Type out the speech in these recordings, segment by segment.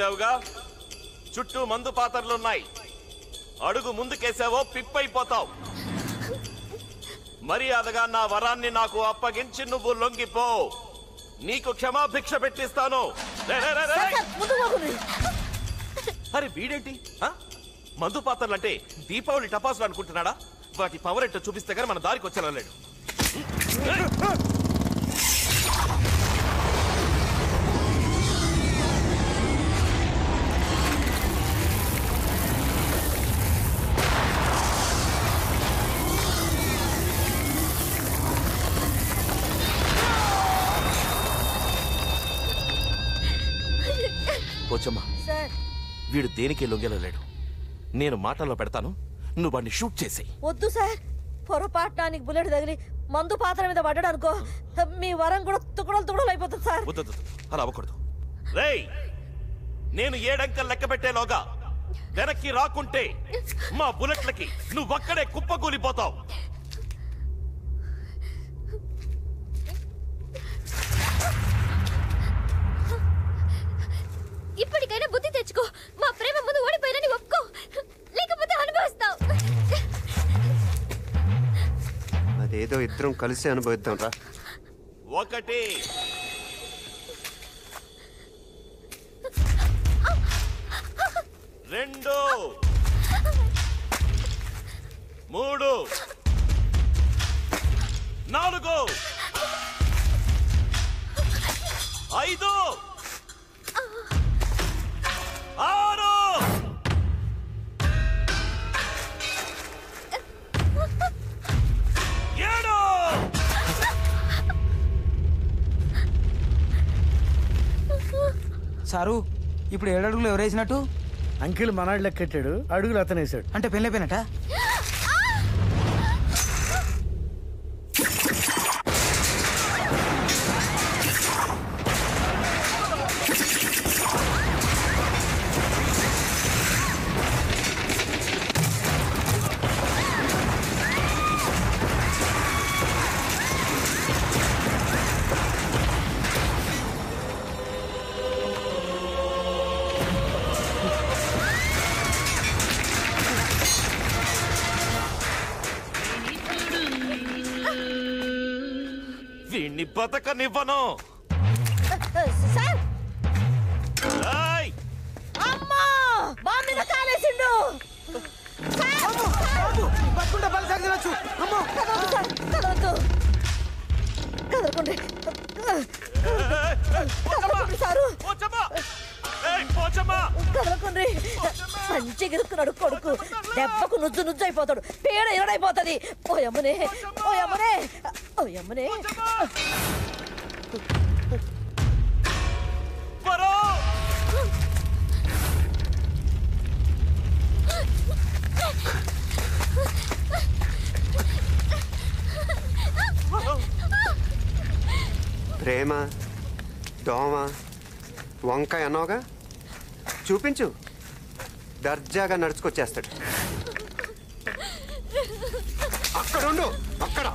చూసావుగా, చుట్టూ మందు పాత్రలున్నాయి. అడుగు ముందుకేసావో పిప్పైపోతావు. మర్యాదగా నా వరాన్ని నాకు అప్పగించి నువ్వు లొంగిపో. నీకు క్షమాభిక్ష పెట్టిస్తాను. అరే వీడేంటి మందు పాత్రలంటే దీపావళి టపాసులు అనుకుంటున్నాడా? వాటి పవర్ ఏంటో చూపిస్తే గానీ మన దారికి వచ్చేలాడు. పోచమ్మా, వీడు దేనికి లొంగెలలేడు. నేను మాటల్లో పెడతాను, నువ్వు వాడిని షూట్ చేసేయి. వద్దు సార్, పొరపాటానికి బుల్లెట్ తగిలి మందు పాత్ర మీద పడ్డాడు అనుకో, మీ వరం కూడా తుకుడలు అయిపోతుంది సార్. వద్దు, అలా అవ్వకూడదు. రేయ్, నేను 7 అంకెలు లెక్క పెట్టేలోగా వెనక్కి రాకుంటే మా బుల్లెట్లకి నువ్వక్కడే కుప్పకూలిపోతావు. ఇప్పటికైనా బుద్ధి తెచ్చుకో. మా ప్రేమ ముందు ఓడిపోయినని ఒప్పుకో, లేకపోతే అనుభవిస్తావు. అదేదో ఇద్దరం కలిసి అనుభవిద్దాం రా. 1 2 3 4 5 6 7 సారు, ఇప్పుడు 7 అడుగులు ఎవరేసినట్టు? అంకిల్ మనాడు లెక్కెట్టాడు, అడుగులు అతనేసాడు. అంటే పెళ్ళైపోయినట్ట? వీణ్ణి బతకనివ్వను. అమ్మా, బాంబు మీద కాలేసిండు. కదలకండి మంచి గిరుక్కున్నాడు కొడుకు. దెబ్బకు నుజ్జు అయిపోతాడు, పేడ ఇరడైపోతుంది. ఓ యమ్మనే, ఓ యమ్మనే, ఓ యమ్మనే. ప్రేమ, దోమ, వంకాయ అన్నావుగా, చూపించు. దర్జాగా నడుచుకొచ్చేస్తాడు. అక్కడుండు, అక్కడ.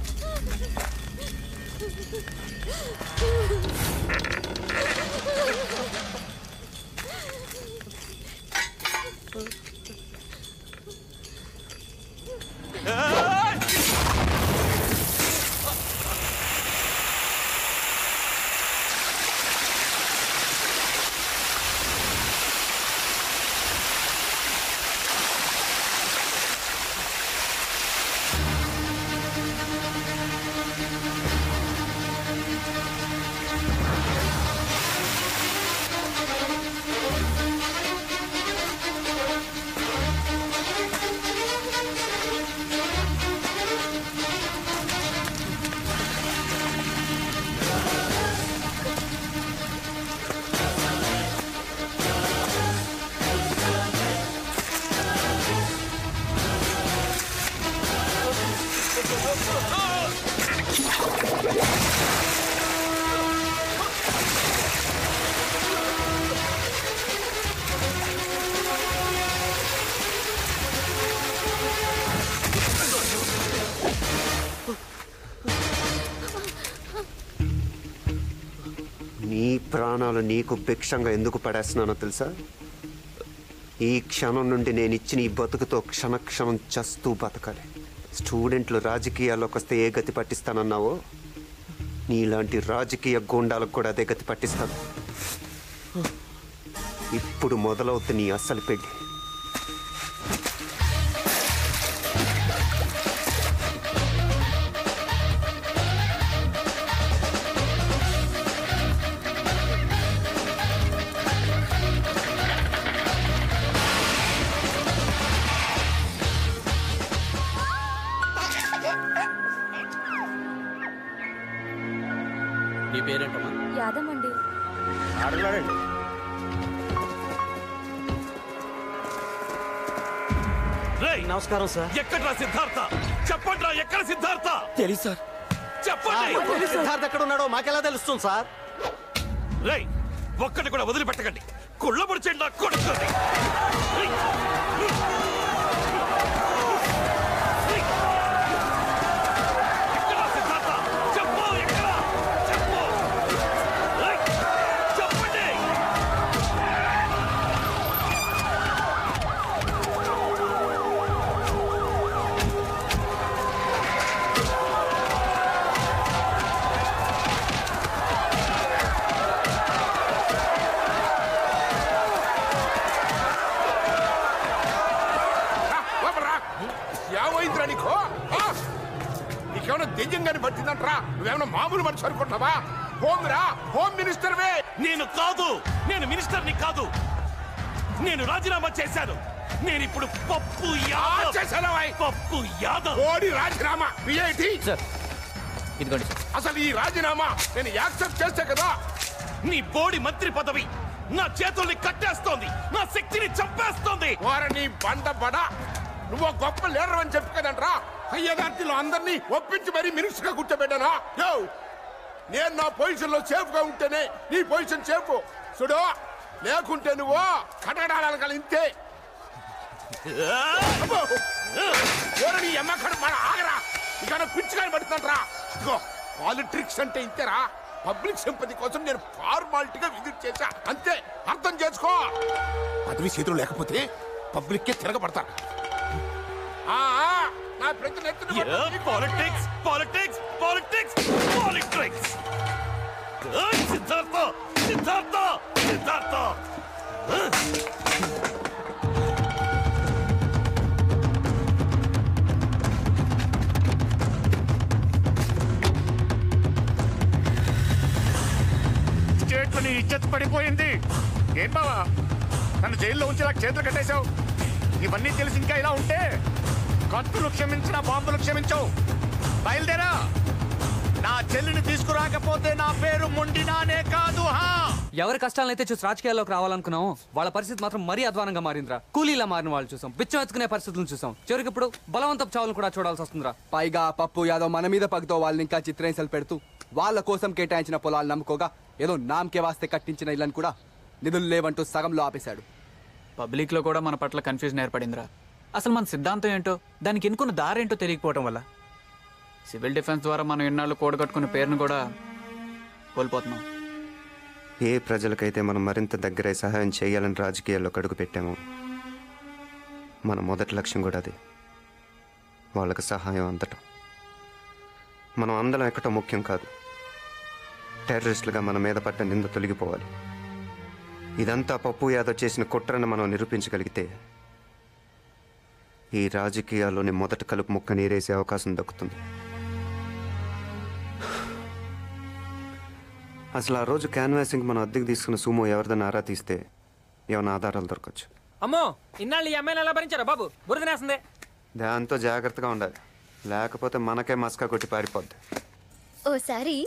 ప్రాణాలు నీకు భిక్షంగా ఎందుకు పడేస్తున్నానో తెలుసా? ఈ క్షణం నుండి నేను ఇచ్చిన ఈ బతుకుతో క్షణక్షణం చస్తూ బతకాలి. స్టూడెంట్లు రాజకీయాల్లోకి వస్తే ఏ గతి పట్టిస్తానన్నావో నీలాంటి రాజకీయ గూండాలకు కూడా అదే గతి పట్టిస్తాను. ఇప్పుడు మొదలవుతుంది నీ అస్సలు పెళ్లి. నీ పేరేంటమ్మా? యాదవ్ అండి. అడగలాడండి. రేయ్, నమస్కారం సార్. ఎక్కడ్రా సిద్ధార్థ? చెప్పండ్రా, ఎక్కడ సిద్ధార్థ? తెలుసు సార్. చెప్పండి. సిద్ధార్థ్ ఎక్కడ ఉన్నాడో మాకెలా తెలుస్తుంది సార్? రేయ్, ఒక్కటి కూడా వదిలిపెట్టకండి. కుళ్ళబడిచండి నా కొడుకుని. రేయ్. ఎక్కడ్రా సిద్ధార్థ? చెప్పు, ఎక్కడ? చెప్పు. రేయ్, చెప్పండి. ఏమైందిరా నీకు? నీకేమైనా దెయ్యంగాని పట్టిందంటరా? నువ్వేమైనా మామూలు మనిషి అనుకుంటున్నావా? హోమ్ మినిస్టర్వే. నేను కాదు, నేను మినిస్టర్ని కాదు. నేను రాజీనామా చేశాను. నేను ఇప్పుడు పప్పు యాదవ్. చేశాను పప్పు యాదవ్. ఓడి రాజీనామా ఏంటి? సార్ ఇదిగోండి సార్. అసలు ఈ రాజీనామా నేను యాక్సెప్ట్ చేస్తే కదా. నీ బోడి మంత్రి పదవి నా చేతుల్ని కట్టేస్తోంది, నా శక్తిని చంపేస్తోంది. వారని బండబడా నువ్వు గొప్ప లీడర్ అని చెప్పు కదంట్రా. అయ్యగారిలో అందరినీ ఒప్పించి మరీ మినిస్టర్ గా కూర్చోబెట్టానా? నేను నా పొజిషన్ లో సేఫ్ గా ఉంటేనే నీ పొజిషన్ సేఫ్. చూడు, లేకుంటే నువ్వు కటకడాల ఇంతే. నీ అమ్మకడు మన ఆగరా. ఇక పిచ్చిగాని పడుతుంటరా. ఇగో పాలిటిక్స్ అంటే ఇంతేరా. పబ్లిక్ సింపతి కోసం నేను ఫార్మాలిటీగా విజిట్ చేశా అంతే. అర్థం చేసుకో. పదవి చేతులు లేకపోతే పబ్లిక్ కే తిరగబడతారు. నా ప్రతి politics politics politics politics. Siddhartha Siddhartha Siddhartha. State నీ ఇజ్జత్ పడిపోయింది. ఏం బావా, నన్ను జైల్లో ఉంచి నాకు చేతులు కట్టేశావు. ఇవన్నీ తెలిసి ఇంకా ఇలా ఉంటే కత్తులు క్షమించిన బాంబులు క్షమించవు. బయలుదేరా. నా చెల్లిని తీసుకురాకపోతే నా పేరు మొండినానే కాదు. ఎవరి కష్టాలనైతే చూసి రాజకీయాల్లోకి రావాలనుకున్నాము వాళ్ళ పరిస్థితి మాత్రం మరీ అధ్వానంగా మారిందిరా. కూలీలా మారిన వాళ్ళు చూసాం, బిచ్చం ఎత్తుకునే పరిస్థితులను చూసాం, చివరికి ఇప్పుడు బలవంతపు చావులను కూడా చూడాల్సి వస్తుందిరా. పైగా పప్పు యాదవ్ మన మీద పగతో వాళ్ళని ఇంకా చిత్రహింసలు పెడుతూ వాళ్ళ కోసం కేటాయించిన పొలాలు నమ్ముకోగా ఏదో నామకే వాస్తే కట్టించిన ఇళ్ళని కూడా నిధులు లేవంటూ సగంలో ఆపేశాడు. పబ్లిక్ లో కూడా మన పట్ల కన్ఫ్యూజన్ ఏర్పడిందిరా. అసలు మన సిద్ధాంతం ఏంటో, దానికి ఎన్నుకున్న దారేంటో తెలియకపోవడం వల్ల సివిల్ డిఫెన్స్ ద్వారా మనం ఎన్నాళ్ళు కూడగట్టుకున్న పేరును కూడా కోల్పోతున్నాం. ఏ ప్రజలకైతే మనం మరింత దగ్గరై సహాయం చేయాలని రాజకీయాల్లో అడుగు పెట్టామో మన మొదటి లక్ష్యం కూడా అదే. వాళ్ళకి సహాయం అందటం. మనం అందరం ఎక్కటం ముఖ్యం కాదు. టెర్రరిస్టులుగా మన మీద పడ్డ నింద తొలగిపోవాలి. ఇదంతా పప్పు యాదవ్ చేసిన కుట్రను మనం నిరూపించగలిగితే ఈ రాజకీయాల్లోని మొదటి కలుపు ముక్క నీరేసే అవకాశం దక్కుతుంది. అసలు ఆ రోజు క్యాన్వాసింగ్ మనం అద్దెకు తీసుకున్న సుమో ఎవరిదని ఆరా తీస్తే ఏమైనా ఆధారాలు దొరకచ్చు. అమ్మో, ఇన్నాళ్ళు ఈ అమ్మాయిని ఎలా భరించారా బాబు? బురదనేస్తుంది. దాంతో జాగ్రత్తగా ఉండాలి, లేకపోతే మనకే మస్కా కొట్టి పారిపోద్ది. ఓసారి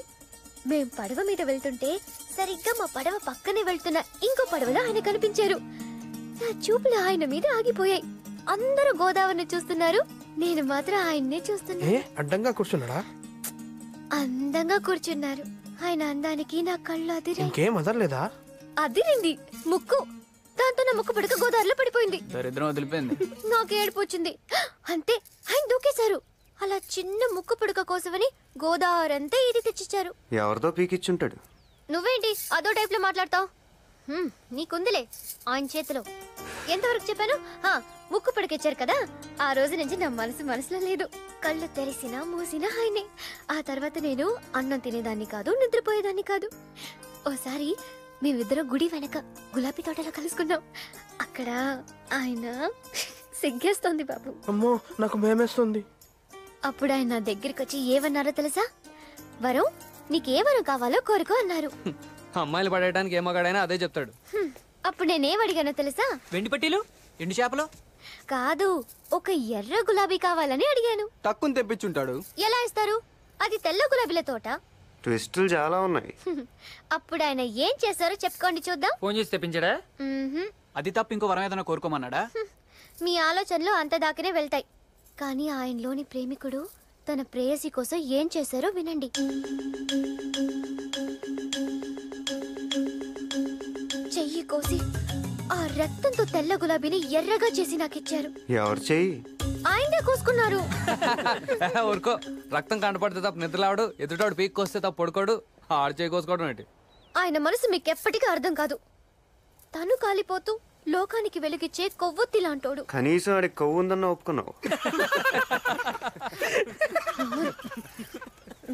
మేం పడవ మీద వెళ్తుంటే సరిగ్గా మా పడవ పక్కనే వెళ్తున్న ఇంకో పడవలో ఆయన కనిపించారు. నా చూపులు ఆయన మీద ఆగిపోయాయి. అందరూ గోదావరిని చూస్తున్నారు, నేను మాత్రం ఆయన్నే చూస్తున్నా. అడ్డంగా కూర్చున్నాడా? అందంగా కూర్చున్నారు. ఆయన అందానికి నా కళ్ళు అదిరే. ఇంకేం అదర్లేదా? అదిరింది ముక్కు. దాంతో నా ముక్కు పడక గోదావరిలో పడిపోయింది. దరిద్రం వదిలిపోయింది. నాకు ఏడుపు వచ్చింది. అంతే, ఆయన దూకేశారు. అలా చిన్న ముక్కు పుడక కోసమని గోదావరి అంతా ఇది తెచ్చిచ్చారు. ఎవరిదో పీకిచ్చుంటాడు. నువ్వేంటి అదో టైప్ లో మాట్లాడతావు? నీకుందిలే ఆయన చేతిలో. ఎంతవరకు చెప్పాను? ముక్కు పడికెచ్చారు కదా, ఆ రోజు నుంచి నా మనసులో లేదు. కళ్ళు తెరిసినా మూసినా ఆయనే. ఆ తర్వాత నేను అన్నం తినేదాన్ని కాదు, నిద్రపోయేదాన్ని కాదు. ఓసారి మేమిద్దరం గుడి వెనక గులాబీ తోటలో కలుసుకున్నాం. అక్కడ ఆయన సిగ్గేస్తోంది బాబు. అమ్మో నాకు భయమేస్తుంది. అప్పుడు ఆయన నా దగ్గరికి వచ్చి ఏమన్నారో తెలుసా? వరం, నీకే వరం కావాలో కోరుకో అన్నారు. అమ్మాయిలు పడేయడానికి ఏ మగాడైనా అదే చెప్తాడు. అప్పుడు నేనేం అడిగానో తెలుసా? వెండి పట్టీలు, ఎండు చేపలు కాదు, ఒక ఎర్ర గులాబీ కావాలని అడిగాను. తక్కువ తెప్పించుంటాడు. ఎలా ఇస్తారు? అది తెల్ల గులాబీల తోట. ట్విస్టులు చాలా ఉన్నాయి. అప్పుడు ఆయన ఏం చేశారో చెప్పుకోండి చూద్దాం. ఫోన్ చేసి తెప్పించాడా? అది తప్ప ఇంకో వరం ఏదైనా కోరుకోమన్నాడా? మీ ఆలోచనలు అంత దాకానే వెళ్తాయి, కానీ ఆయనలోని ప్రేమికుడు తన ప్రేయసి కోసం ఏం చేశారో వినండి. చెయ్యి కోసి ఆ రక్తంతో తెల్ల గులాబీని ఎర్రగా చేసి నాకిచ్చారు. ఎవరు చెయ్యి? ఆయనే కోసుకున్నారు. ఊరుకో, రక్తం కంటపడితే తప్ప నిద్రలాడు, ఎదుటాడు పీక్ కోస్తే తప్ప పడుకోడు, ఆడు చేయి కోసుకోవడం ఏంటి? ఆయన మనసు మీకెప్పటికీ అర్థం కాదు. తను కాలిపోతూ లోకానికి వెలుగిచ్చే కొవ్వొత్తి లాంటోడు. కనీసం ఆడికి కొవ్వు ఉందన్న ఒప్పుకున్నావు.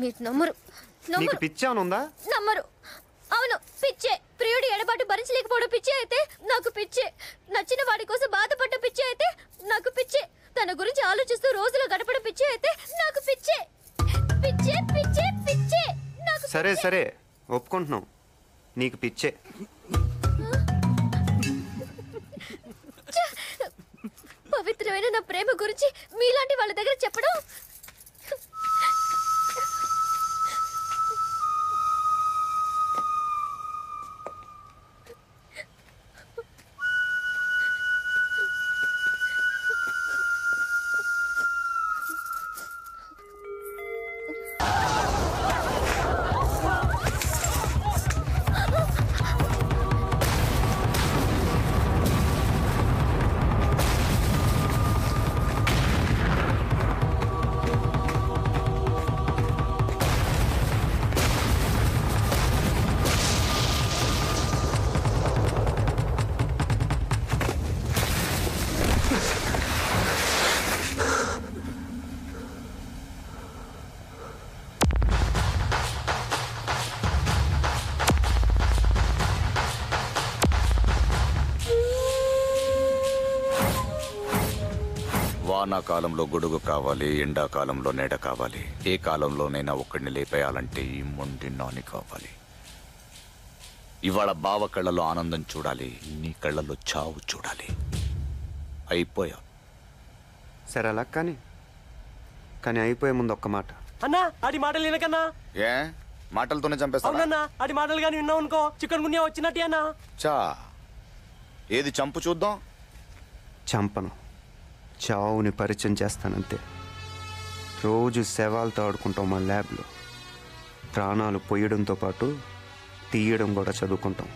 మీరు నమ్మరు. నీకు పిచ్చానుందా? నమ్మరు. అవును, పిచ్చే. ప్రియుడు ఎడబాటు భరించలేకపోవడం పిచ్చే అయితే నాకు పిచ్చే. నచ్చిన వాడి కోసం బాధపడ్డ పిచ్చే అయితే నాకు పిచ్చే. తన గురించి ఆలోచిస్తూ రోజులు గడపడం పిచ్చే అయితే నాకు పిచ్చే. పిచ్చే పిచ్చే పిచ్చే నాకు. సరే సరే ఒప్పుకుంటున్నాం, నీకు పిచ్చే. పవిత్రమైన నా ప్రేమ గురించి మీలాంటి వాళ్ళ దగ్గర చెప్పడం వానాకాలంలో గొడుగు కావాలి, ఎండాకాలంలో నీడ కావాలి. ఏ కాలంలోనైనా ఒక్కడిని లేపేయాలంటే ఈ మొండి నాని కావాలి. ఇవాళ బావ కళ్ళలో ఆనందం చూడాలి, నీ కళ్ళలో చావు చూడాలి. అయిపోయా. సరే అలా కానీ అయిపోయే ముందు ఒక్క మాట. అన్నా ఆడి మాటలు వినకన్నా. ఏ మాటలతోనే చంపేస్తా? అవునన్నా, ఆడి మాటలు కానీ విన్నావు అనుకో చికెన్ గున్యా వచ్చినట్టే అన్నా. చా ఏది చంపు చూద్దాం. చంపను, చావుని పరిచయం చేస్తానంతే. రోజు శవాలతో ఆడుకుంటాం మా ల్యాబ్లో. ప్రాణాలు పోయడంతో పాటు తీయడం కూడా చదువుకుంటాం.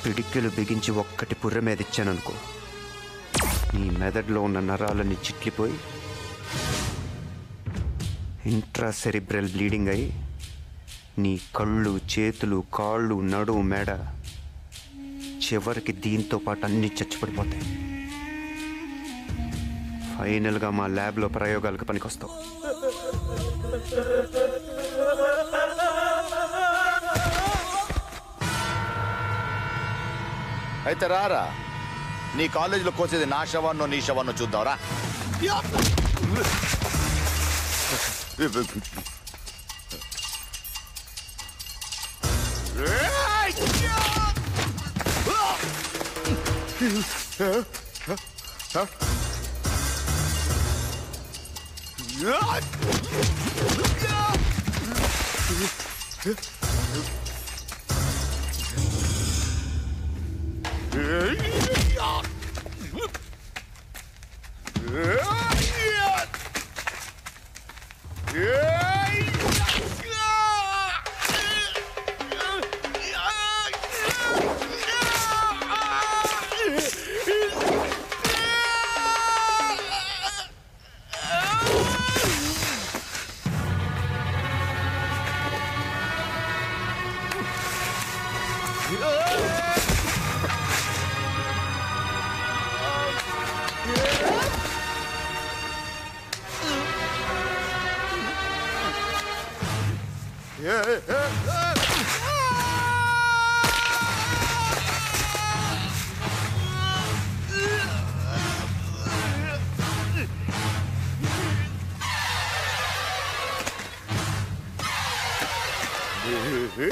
పిడికెలు బిగించి ఒక్కటి పుర్రె మీద ఇచ్చాననుకో, నీ మెదడులో ఉన్న నరాలన్నీ చిట్లిపోయి ఇంట్రాసెరిబ్రల్ బ్లీడింగ్ అయి నీ కళ్ళు, చేతులు, కాళ్ళు, నడుము, మెడ, చివరికి దీంతో పాటు అన్నీ చచ్చిపడిపోతాయి. ఫైనల్గా మా ల్యాబ్లో ప్రయోగాలకు పనికొస్తావు. అయితే రారా, నీ కాలేజీలో కోసేది నా శవాన్నో నీ శవాన్నో చూద్దాంరా. రే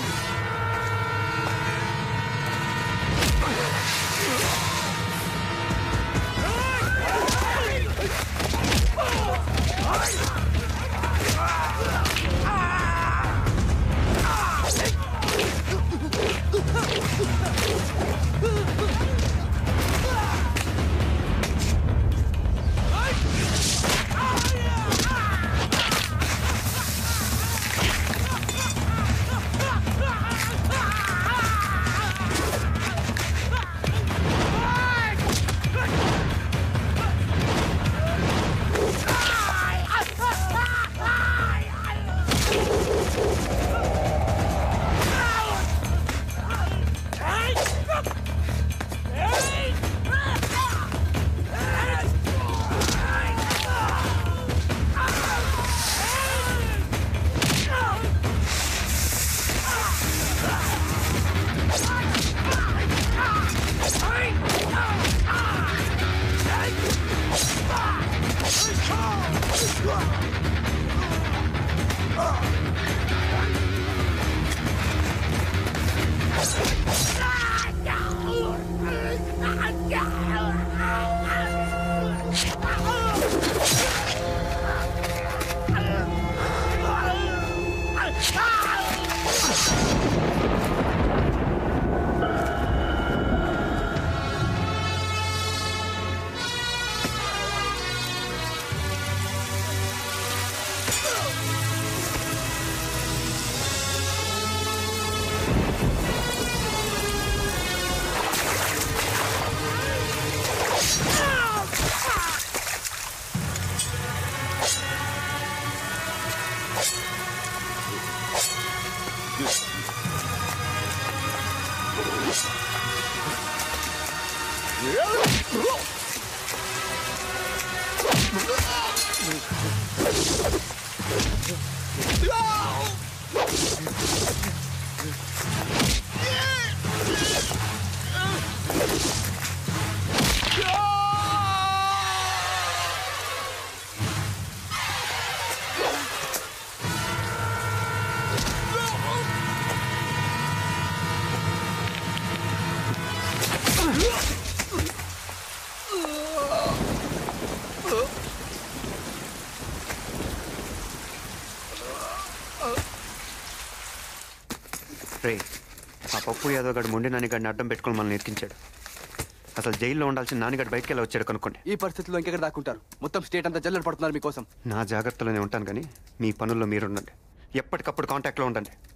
ఆ పప్పు యాదవ్ గడు మొండి నానిగడిని అడ్డం పెట్టుకుని మనల్ని ఎక్కించాడు. అసలు జైల్లో ఉండాల్సిన నానిగడు బయటికి వెళ్ళి వచ్చాడు కనుక్కోండి. ఈ పరిస్థితిలో ఇంకెక్కడ దాక్కుంటారు? మొత్తం స్టేట్ అంతా జల్లెడ పడుతున్నారు మీకోసం. నా జాగ్రత్తలోనే ఉంటాను కానీ మీ పనుల్లో మీరుండండి. ఎప్పటికప్పుడు కాంటాక్ట్లో ఉండండి.